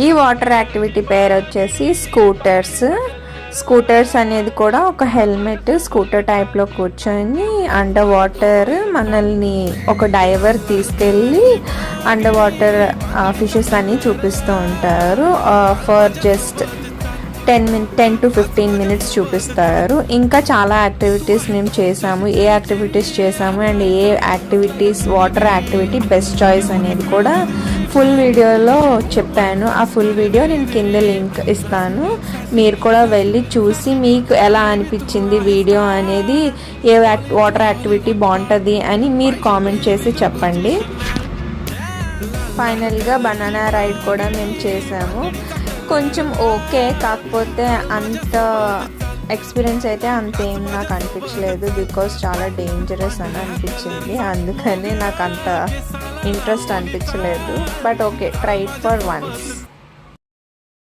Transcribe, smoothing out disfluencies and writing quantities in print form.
ఈ water activity పేరు వచ్చేసి స్కూటర్స్ అనేది కూడా ఒక హెల్మెట్ స్కూటర్ టైప్లో కూర్చొని అండర్ వాటర్ మనల్ని ఒక డైవర్ తీసుకెళ్ళి అండర్ వాటర్ ఫిషెస్ అన్ని చూపిస్తూ ఉంటారు. ఫర్ జస్ట్ 10 to 15 minutes చూపిస్తారు. ఇంకా చాలా యాక్టివిటీస్ మేము చేసాము. ఏ యాక్టివిటీస్ చేసాము and A activities water activity best choice అనేది కూడా ఫుల్ వీడియోలో చెప్పాను. ఆ ఫుల్ వీడియో నేను కింద లింక్ ఇస్తాను. మీరు కూడా వెళ్ళి చూసి మీకు ఎలా అనిపించింది వీడియో అనేది, ఏ వాటర్ యాక్టివిటీ బాగుంటుంది అని మీరు కామెంట్ చేసి చెప్పండి. ఫైనల్గా బనానా రైడ్ కూడా మేము చేసాము. కొంచెం ఓకే, కాకపోతే అంత ఎక్స్పీరియన్స్ అయితే అంతేం నాకు అనిపించలేదు. బికాస్ చాలా డేంజరస్ అని అనిపించింది, అందుకని నాకు అంత ఇంట్రెస్ట్ అనిపించలేదు. But okay, try it for once.